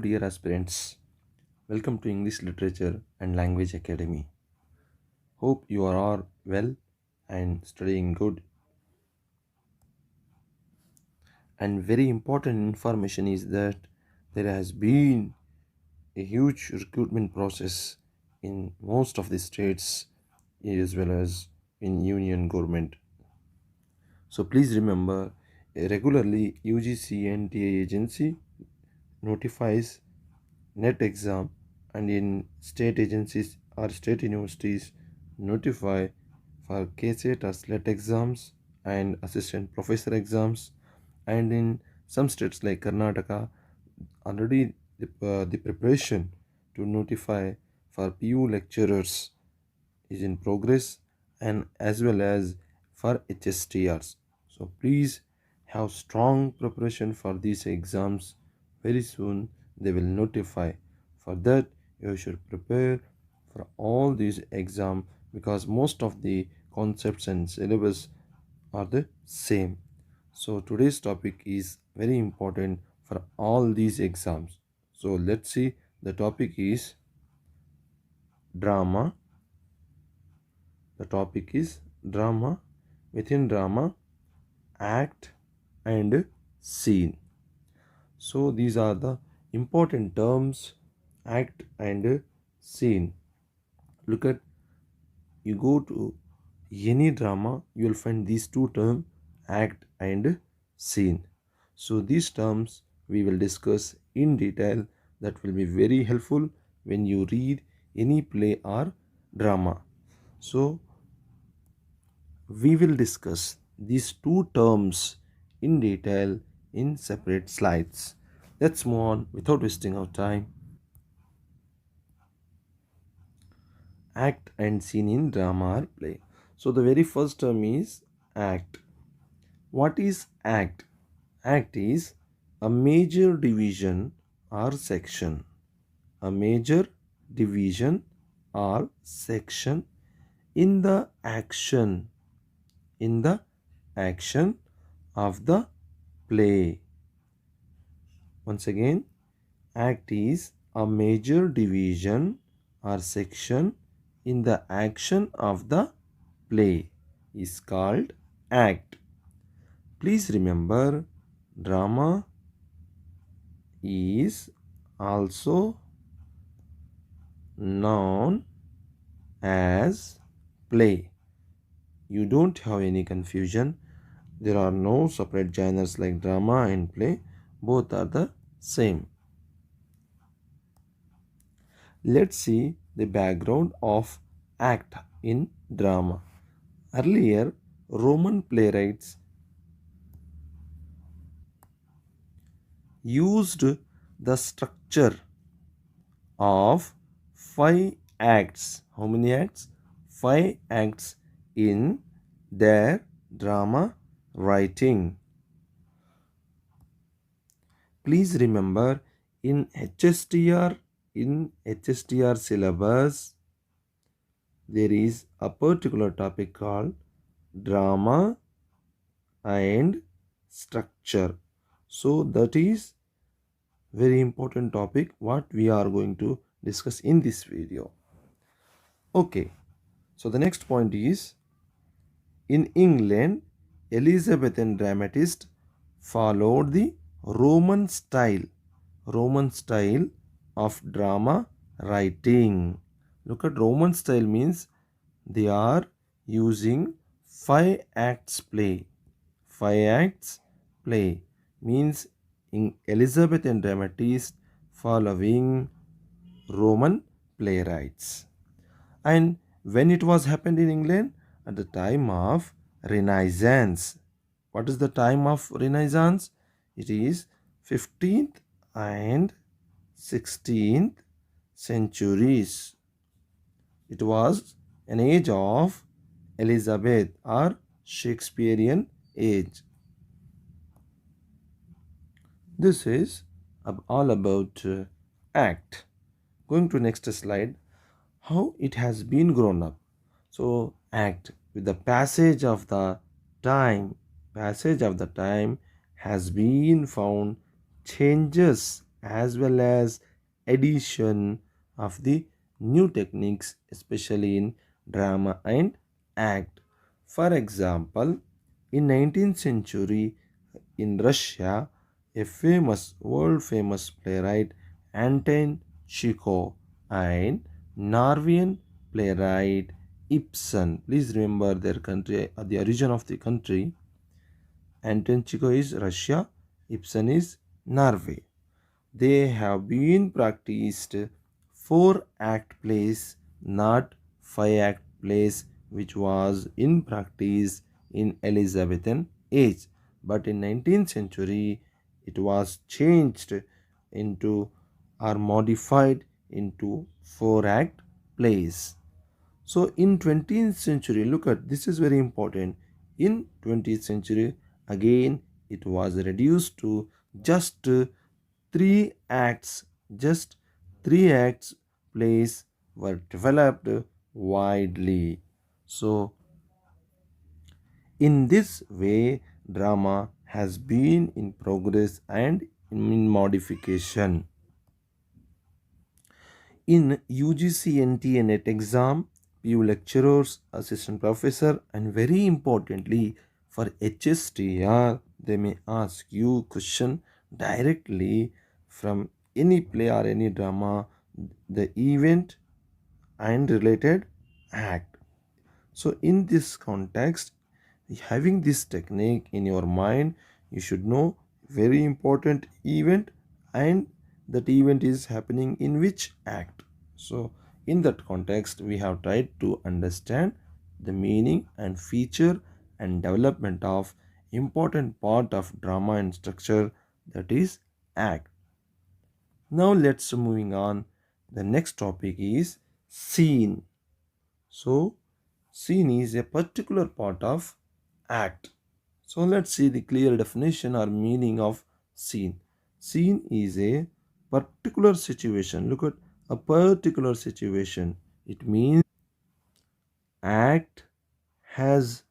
dear aspirants. Welcome to English Literature and Language Academy. Hope you are all well and studying good. And very important information is that there has been a huge recruitment process in most of the states as well as in union government. So please remember, regularly UGC-NTA agency notifies NET exam, and in state agencies or state universities notify for KSET or SLET exams and assistant professor exams. And in some states like Karnataka, already the preparation to notify for PU lecturers is in progress, and as well as for HSTRs. So please have strong preparation for these exams. Very soon they will notify. For that you should prepare for all these exams, because most of the concepts and syllabus are the same. So today's topic is very important for all these exams. So let's see, the topic is drama. The topic is drama. Within drama, act and scene. So these are the important terms, act and scene. Look at, you go to any drama, you will find these two terms, act and scene. So these terms we will discuss in detail. That will be very helpful when you read any play or drama. So we will discuss these two terms in detail in separate slides. Let's move on without wasting our time. Act and scene in drama or play. So the very first term is act. What is act? Act is a major division or section. A major division or section in the action of the play. Once again, act is a major division or section in the action of the play is called act. Please remember, drama is also known as play. You don't have any confusion. There are no separate genres like drama and play. Both are the same. Let's see the background of act in drama. Earlier, Roman playwrights used the structure of 5 acts. How many acts? 5 acts in their drama writing. Please remember, in HSTR syllabus, there is a particular topic called drama and structure. So that is very important topic what we are going to discuss in this video. Okay, so the next point is, in England, Elizabethan dramatists followed the Roman style of drama writing. Look at, Roman style means they are using 5 acts play. 5 acts play means in Elizabethan dramatists following Roman playwrights. And when it was happened in England, at the time of Renaissance. What is the time of Renaissance? It is 15th and 16th centuries. It was an age of Elizabeth or Shakespearean age. This is all about act. Going to next slide, how it has been grown up. So act, with the passage of the time has been found changes as well as addition of the new techniques, especially in drama and act. For example, in 19th century in Russia, a famous world famous playwright Anton Chekhov and Norwegian playwright Ibsen. Please remember their country, the origin of the country. Anton Chekhov is Russia, Ibsen is Norway. They have been practiced 4-act plays, not 5-act plays, which was in practice in Elizabethan age. But in 19th century, it was changed into or modified into 4-act plays. So in 20th century, look at this is very important. In 20th century, again it was reduced to just 3 acts. Just 3 acts plays were developed widely. So in this way, drama has been in progress and in modification. In UGC-NTA-NET exam, PU lecturers, assistant professor, and very importantly for HSTR, they may ask you question directly from any play or any drama, the event and related act. So in this context, having this technique in your mind, you should know very important event and that event is happening in which act. So in that context, we have tried to understand the meaning and feature and development of important part of drama and structure, that is act. Now let's moving on. The next topic is scene. So scene is a particular part of act. So let's see the clear definition or meaning of scene. Scene is a particular situation. Look at a particular situation. It means act has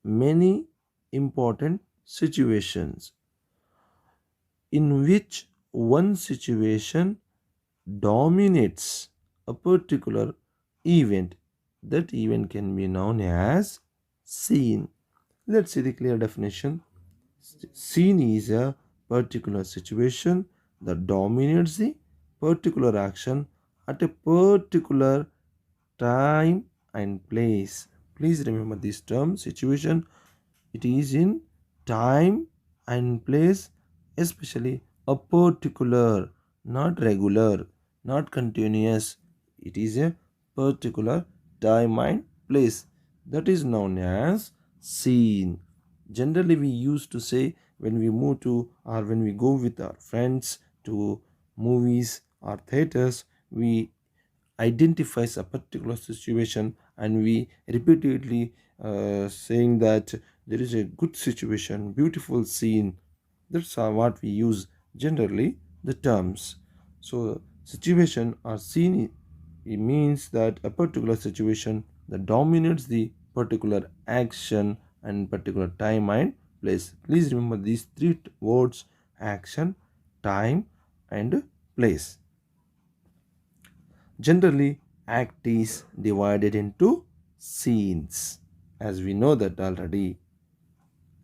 many important situations in which one situation dominates a particular event. That event can be known as scene. Let's see the clear definition. Scene is a particular situation that dominates the particular action at a particular time and place. Please remember this term situation. It is in time and place, especially a particular, not regular, not continuous. It is a particular time and place that is known as scene. Generally, we used to say when we move to or when we go with our friends to movies or theaters, we identifies a particular situation and we repeatedly saying that there is a good situation, beautiful scene. That's what we use generally the terms. So situation or scene, it means that a particular situation that dominates the particular action and particular time and place. Please remember these three words: action, time and place. Generally, act is divided into scenes. As we know that already,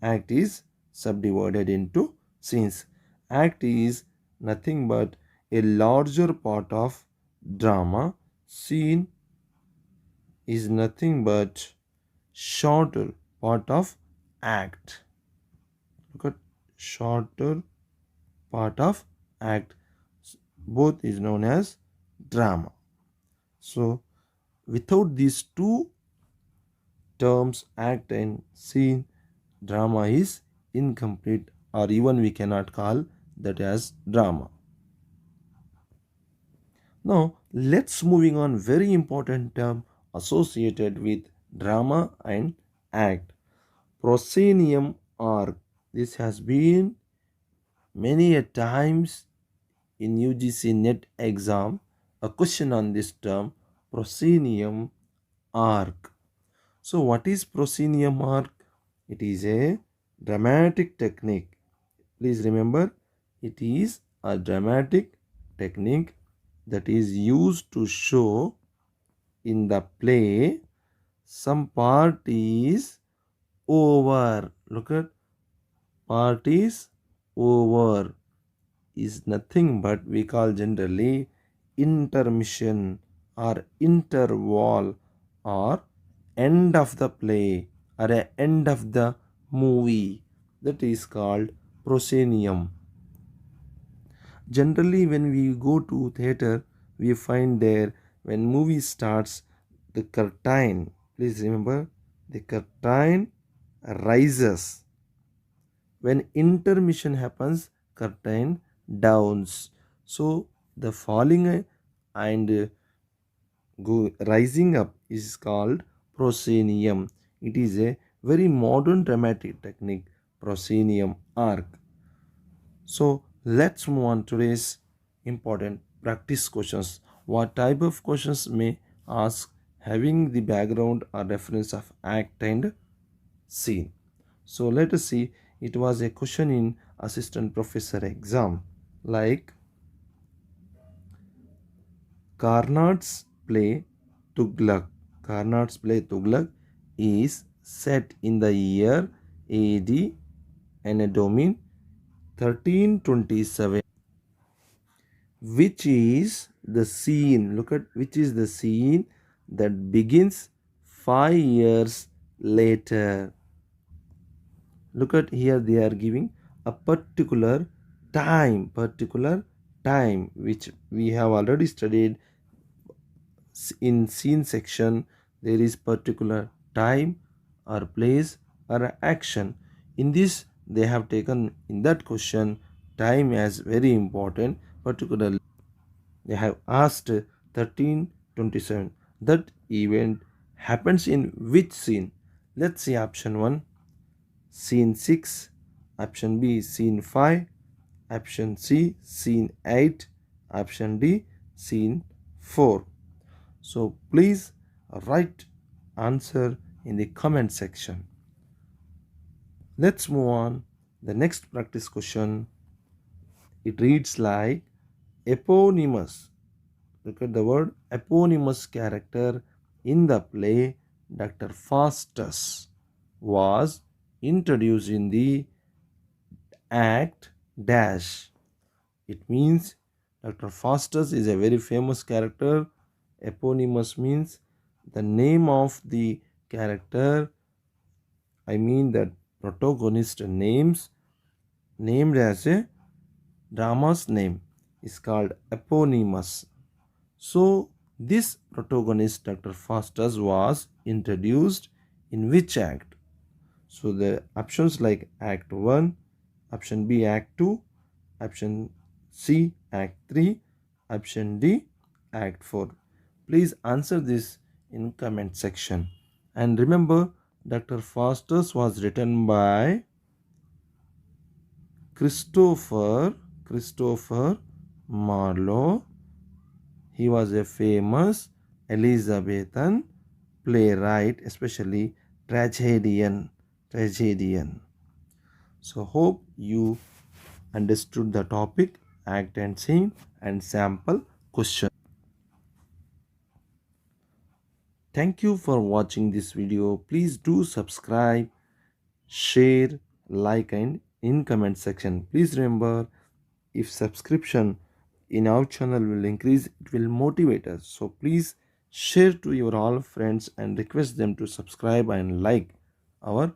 act is subdivided into scenes. Act is nothing but a larger part of drama. Scene is nothing but shorter part of act. Look at shorter part of act. Both is known as drama. So without these two terms, act and scene, drama is incomplete, or even we cannot call that as drama. Now let's moving on very important term associated with drama and act: proscenium arc. This has been many a times in UGC-NET exam a question on this term, proscenium arc. So what is proscenium arc? It is a dramatic technique. Please remember, it is a dramatic technique that is used to show in the play some part is over. Look at, part is over is nothing but we call generally intermission or interval or end of the play or a end of the movie, that is called proscenium. Generally when we go to theater, we find there when movie starts, the curtain, please remember, the curtain rises. When intermission happens, curtain downs. So the falling and rising up is called proscenium. It is a very modern dramatic technique, proscenium arc. So let's move on to today's important practice questions. What type of questions may ask having the background or reference of act and scene? So let us see. It was a question in assistant professor exam like Carnot's play Tughlaq. Carnot's play Tughlaq is set in the year AD and a domain 1327. Which is the scene? Look at which is the scene that begins 5 years later. Look at here, they are giving a particular time which we have already studied in scene section. There is particular time or place or action. In this they have taken in that question time as very important. Particularly they have asked 1327, that event happens in which scene? Let's see. Option 1 scene 6, option B scene 5, option C scene 8, option D scene 4. So please write answer in the comment section. Let's move on. The next practice question, it reads like eponymous. Look at the word eponymous character in the play Dr. Faustus was introduced in the act dash. It means Dr. Faustus is a very famous character. Eponymous means the name of the character, I mean that protagonist names named as a drama's name is called eponymous. So this protagonist Dr. Faustus was introduced in which act? So the options like act 1, option B act 2, option C act 3, option D act 4. Please answer this in comment section. And remember, Dr. Faustus was written by Christopher Marlowe. He was a famous Elizabethan playwright, especially tragedian. So hope you understood the topic, act and scene, and sample question. Thank you for watching this video. Please do subscribe, share, like, and in comment section. Please remember, if subscription in our channel will increase, it will motivate us. So please share to your all friends and request them to subscribe and like our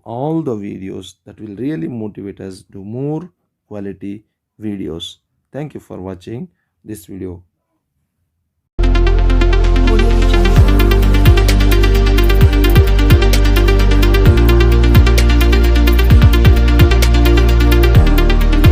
all the videos. That will really motivate us to do more quality videos. Thank you for watching this video.